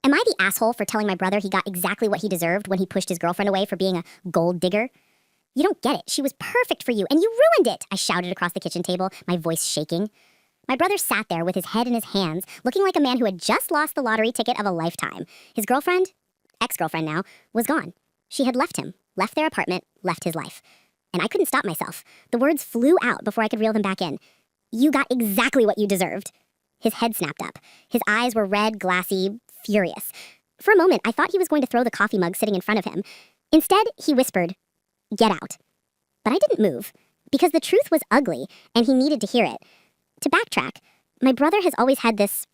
Am I the asshole for telling my brother he got exactly what he deserved when he pushed his girlfriend away for being a gold digger? You don't get it. She was perfect for you, and you ruined it, I shouted across the kitchen table, my voice shaking. My brother sat there with his head in his hands, looking like a man who had just lost the lottery ticket of a lifetime. His girlfriend, ex-girlfriend now, was gone. She had left him, left their apartment, left his life. And I couldn't stop myself. The words flew out before I could reel them back in. You got exactly what you deserved. His head snapped up. His eyes were red, glassy, furious. For a moment, I thought he was going to throw the coffee mug sitting in front of him. Instead, he whispered, "Get out." But I didn't move, because the truth was ugly, and he needed to hear it. To backtrack, my brother has always had this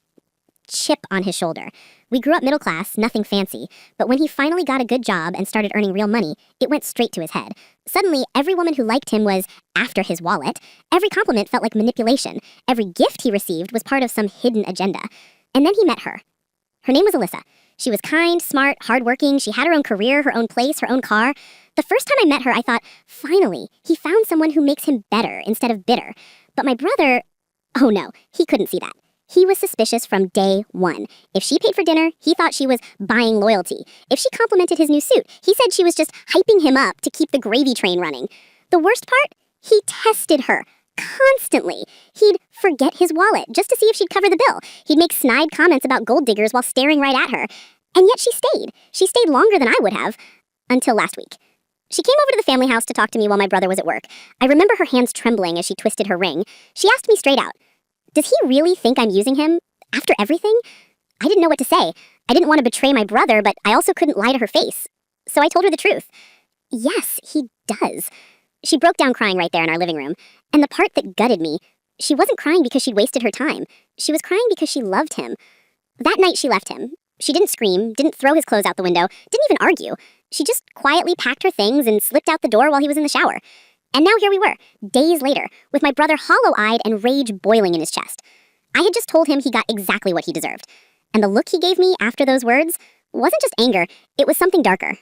chip on his shoulder. We grew up middle class, nothing fancy, but when he finally got a good job and started earning real money, it went straight to his head. Suddenly, every woman who liked him was after his wallet. Every compliment felt like manipulation. Every gift he received was part of some hidden agenda. And then he met her. Her name was Alyssa. She was kind, smart, hardworking. She had her own career, her own place, her own car. The first time I met her, I thought, finally, he found someone who makes him better instead of bitter. But my brother, oh no, he couldn't see that. He was suspicious from day one. If she paid for dinner, he thought she was buying loyalty. If she complimented his new suit, he said she was just hyping him up to keep the gravy train running. The worst part? He tested her. Constantly. He'd forget his wallet just to see if she'd cover the bill. He'd make snide comments about gold diggers while staring right at her. And yet she stayed. She stayed longer than I would have. Until last week. She came over to the family house to talk to me while my brother was at work. I remember her hands trembling as she twisted her ring. She asked me straight out, "Does he really think I'm using him? After everything?" I didn't know what to say. I didn't want to betray my brother, but I also couldn't lie to her face. So I told her the truth. Yes, he does. She broke down crying right there in our living room. And the part that gutted me, she wasn't crying because she'd wasted her time. She was crying because she loved him. That night she left him. She didn't scream, didn't throw his clothes out the window, didn't even argue. She just quietly packed her things and slipped out the door while he was in the shower. And now here we were, days later, with my brother hollow-eyed and rage boiling in his chest. I had just told him he got exactly what he deserved. And the look he gave me after those words wasn't just anger, it was something darker.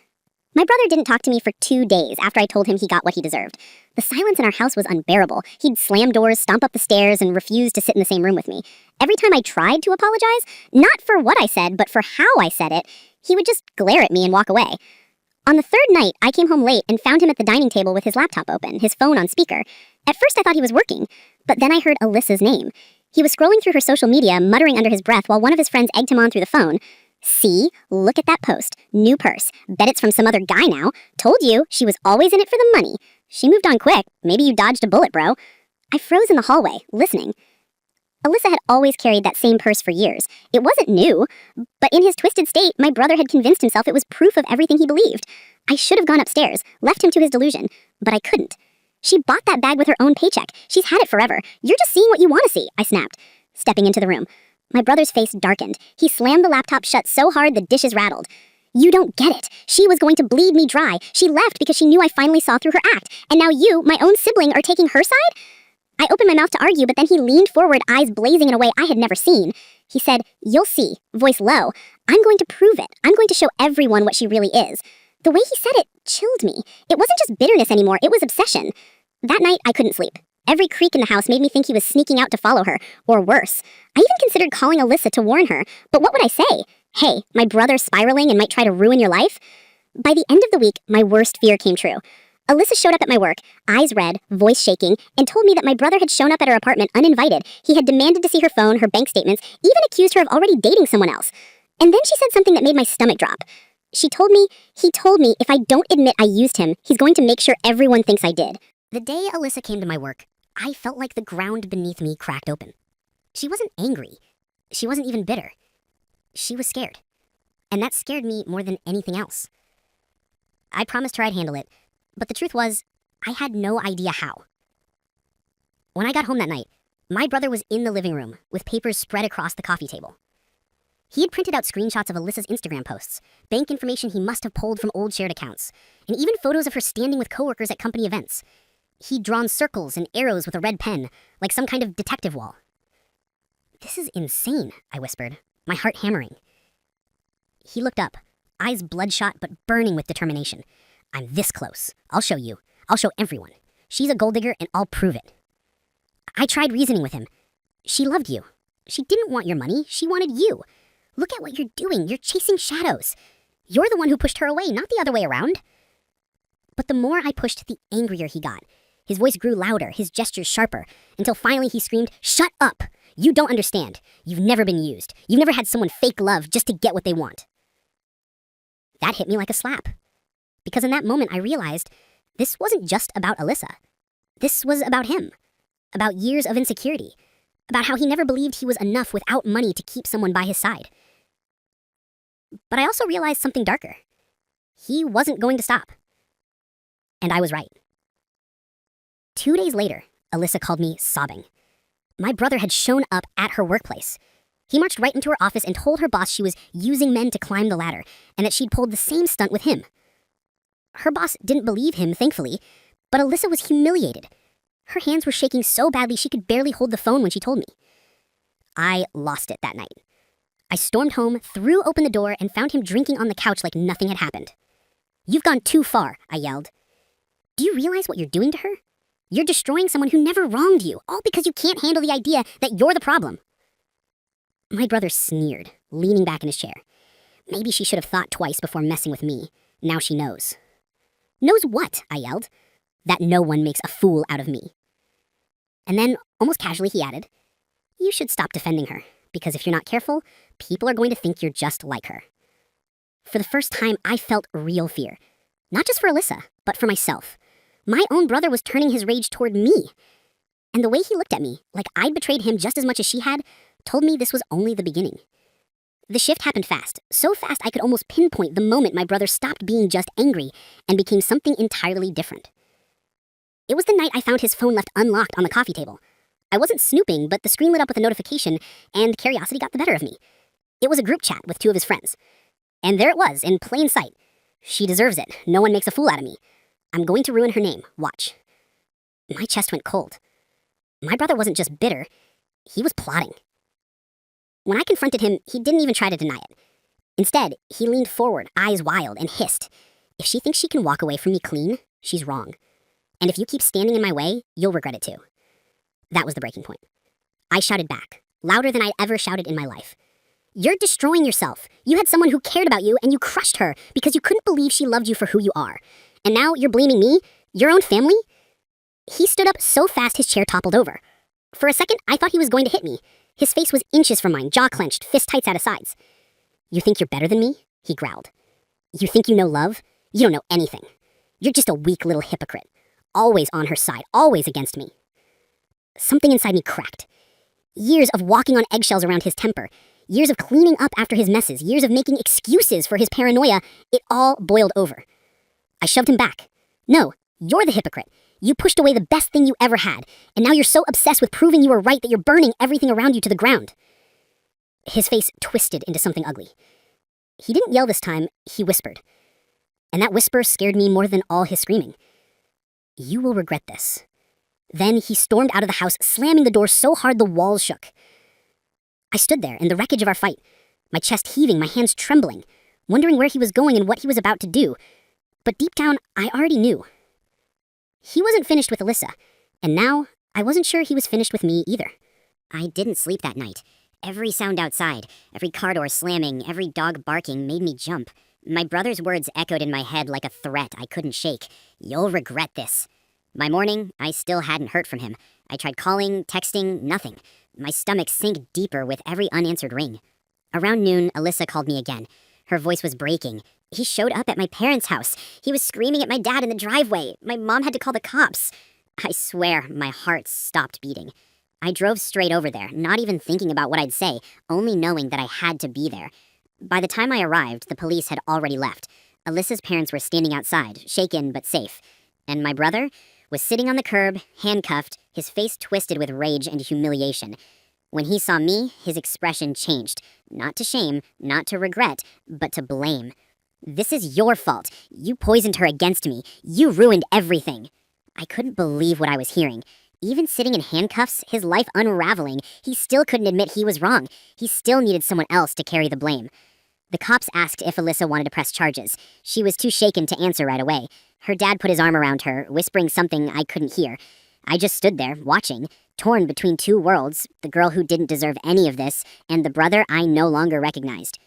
My brother didn't talk to me for 2 days after I told him he got what he deserved. The silence in our house was unbearable. He'd slam doors, stomp up the stairs, and refuse to sit in the same room with me. Every time I tried to apologize, not for what I said, but for how I said it, he would just glare at me and walk away. On the third night, I came home late and found him at the dining table with his laptop open, his phone on speaker. At first I thought he was working, but then I heard Alyssa's name. He was scrolling through her social media, muttering under his breath while one of his friends egged him on through the phone. "See? Look at that post. New purse. Bet it's from some other guy now. Told you, she was always in it for the money. She moved on quick. Maybe you dodged a bullet, bro." I froze in the hallway, listening. Alyssa had always carried that same purse for years. It wasn't new, but in his twisted state, my brother had convinced himself it was proof of everything he believed. I should have gone upstairs, left him to his delusion, but I couldn't. She bought that bag with her own paycheck. She's had it forever. You're just seeing what you want to see, I snapped, stepping into the room. My brother's face darkened. He slammed the laptop shut so hard the dishes rattled. "You don't get it. She was going to bleed me dry. She left because she knew I finally saw through her act. And now you, my own sibling, are taking her side?" I opened my mouth to argue, but then he leaned forward, eyes blazing in a way I had never seen. He said, "You'll see," voice low. "I'm going to prove it. I'm going to show everyone what she really is." The way he said it chilled me. It wasn't just bitterness anymore, it was obsession. That night, I couldn't sleep. Every creak in the house made me think he was sneaking out to follow her, or worse. I even considered calling Alyssa to warn her, but what would I say? "Hey, my brother's spiraling and might try to ruin your life?" By the end of the week, my worst fear came true. Alyssa showed up at my work, eyes red, voice shaking, and told me that my brother had shown up at her apartment uninvited. He had demanded to see her phone, her bank statements, even accused her of already dating someone else. And then she said something that made my stomach drop. He told me if I don't admit I used him, he's going to make sure everyone thinks I did. The day Alyssa came to my work, I felt like the ground beneath me cracked open. She wasn't angry. She wasn't even bitter. She was scared. And that scared me more than anything else. I promised her I'd handle it, but the truth was, I had no idea how. When I got home that night, my brother was in the living room with papers spread across the coffee table. He had printed out screenshots of Alyssa's Instagram posts, bank information he must have pulled from old shared accounts, and even photos of her standing with coworkers at company events. He'd drawn circles and arrows with a red pen, like some kind of detective wall. "This is insane," I whispered, my heart hammering. He looked up, eyes bloodshot but burning with determination. "I'm this close. I'll show you. I'll show everyone. She's a gold digger and I'll prove it." I tried reasoning with him. "She loved you. She didn't want your money. She wanted you. Look at what you're doing. You're chasing shadows. You're the one who pushed her away, not the other way around. But the more I pushed, the angrier he got. His voice grew louder, his gestures sharper, until finally he screamed, "Shut up! You don't understand. You've never been used. You've never had someone fake love just to get what they want." That hit me like a slap. Because in that moment I realized this wasn't just about Alyssa. This was about him. About years of insecurity. About how he never believed he was enough without money to keep someone by his side. But I also realized something darker. He wasn't going to stop. And I was right. 2 days later, Alyssa called me sobbing. My brother had shown up at her workplace. He marched right into her office and told her boss she was using men to climb the ladder and that she'd pulled the same stunt with him. Her boss didn't believe him, thankfully, but Alyssa was humiliated. Her hands were shaking so badly she could barely hold the phone when she told me. I lost it that night. I stormed home, threw open the door, and found him drinking on the couch like nothing had happened. "You've gone too far," I yelled. "Do you realize what you're doing to her? You're destroying someone who never wronged you, all because you can't handle the idea that you're the problem." My brother sneered, leaning back in his chair. Maybe she should have thought twice before messing with me. Now she knows. "Knows what?" I yelled. "That no one makes a fool out of me." And then, almost casually, he added, "You should stop defending her, because if you're not careful, people are going to think you're just like her." For the first time, I felt real fear. Not just for Alyssa, but for myself. My own brother was turning his rage toward me. And the way he looked at me, like I'd betrayed him just as much as she had, told me this was only the beginning. The shift happened fast, so fast I could almost pinpoint the moment my brother stopped being just angry and became something entirely different. It was the night I found his phone left unlocked on the coffee table. I wasn't snooping, but the screen lit up with a notification, and curiosity got the better of me. It was a group chat with 2 of his friends. And there it was, in plain sight. "She deserves it. No one makes a fool out of me. I'm going to ruin her name. Watch." My chest went cold. My brother wasn't just bitter, he was plotting. When I confronted him, he didn't even try to deny it. Instead, he leaned forward, eyes wild, and hissed, "If she thinks she can walk away from me clean, she's wrong. And if you keep standing in my way, you'll regret it too." That was the breaking point. I shouted back, louder than I'd ever shouted in my life. "You're destroying yourself. You had someone who cared about you, and you crushed her because you couldn't believe she loved you for who you are. And now you're blaming me? Your own family?" He stood up so fast his chair toppled over. For a second, I thought he was going to hit me. His face was inches from mine, jaw clenched, fist tights at his sides. "You think you're better than me?" he growled. "You think you know love? You don't know anything. You're just a weak little hypocrite. Always on her side, always against me." Something inside me cracked. Years of walking on eggshells around his temper, years of cleaning up after his messes, years of making excuses for his paranoia, it all boiled over. I shoved him back. "No, you're the hypocrite. You pushed away the best thing you ever had, and now you're so obsessed with proving you were right that you're burning everything around you to the ground." His face twisted into something ugly. He didn't yell this time, he whispered. And that whisper scared me more than all his screaming. "You will regret this." Then he stormed out of the house, slamming the door so hard the walls shook. I stood there in the wreckage of our fight, my chest heaving, my hands trembling, wondering where he was going and what he was about to do. But deep down, I already knew. He wasn't finished with Alyssa, and now I wasn't sure he was finished with me either. I didn't sleep that night. Every sound outside, every car door slamming, every dog barking made me jump. My brother's words echoed in my head like a threat I couldn't shake. "You'll regret this." By morning, I still hadn't heard from him. I tried calling, texting, nothing. My stomach sank deeper with every unanswered ring. Around noon, Alyssa called me again. Her voice was breaking. "He showed up at my parents' house. He was screaming at my dad in the driveway. My mom had to call the cops." I swear my heart stopped beating. I drove straight over there, not even thinking about what I'd say, only knowing that I had to be there. By the time I arrived, the police had already left. Alyssa's parents were standing outside, shaken but safe. And my brother was sitting on the curb, handcuffed, his face twisted with rage and humiliation. When he saw me, his expression changed. Not to shame, not to regret, but to blame. "This is your fault. You poisoned her against me. You ruined everything." I couldn't believe what I was hearing. Even sitting in handcuffs, his life unraveling, he still couldn't admit he was wrong. He still needed someone else to carry the blame. The cops asked if Alyssa wanted to press charges. She was too shaken to answer right away. Her dad put his arm around her, whispering something I couldn't hear. I just stood there, watching. torn between two worlds, the girl who didn't deserve any of this, and the brother I no longer recognized.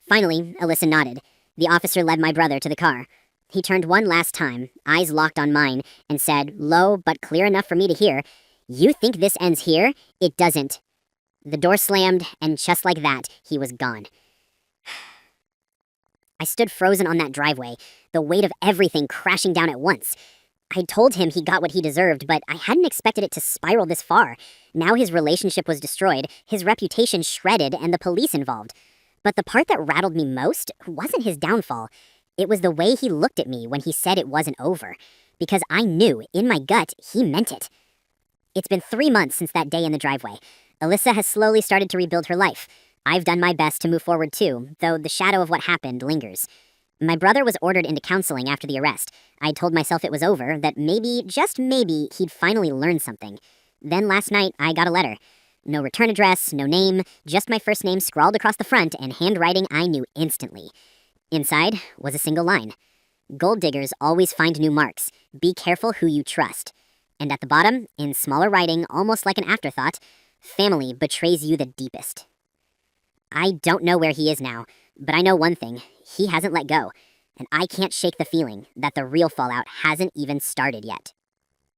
Finally, Alyssa nodded. The officer led my brother to the car. He turned one last time, eyes locked on mine, and said, low but clear enough for me to hear, "You think this ends here? It doesn't." The door slammed, and just like that, he was gone. I stood frozen on that driveway, the weight of everything crashing down at once. I told him he got what he deserved, but I hadn't expected it to spiral this far. Now his relationship was destroyed, his reputation shredded, and the police involved. But the part that rattled me most wasn't his downfall. It was the way he looked at me when he said it wasn't over. Because I knew, in my gut, he meant it. It's been 3 months since that day in the driveway. Alyssa has slowly started to rebuild her life. I've done my best to move forward too, though the shadow of what happened lingers. My brother was ordered into counseling after the arrest. I told myself it was over, that maybe, just maybe, he'd finally learn something. Then last night, I got a letter. No return address, no name, just my first name scrawled across the front and handwriting I knew instantly. Inside was a single line. Gold diggers always find new marks. Be careful who you trust. And at the bottom, in smaller writing, almost like an afterthought, family betrays you the deepest. I don't know where he is now, but I know one thing. He hasn't let go, and I can't shake the feeling that the real fallout hasn't even started yet.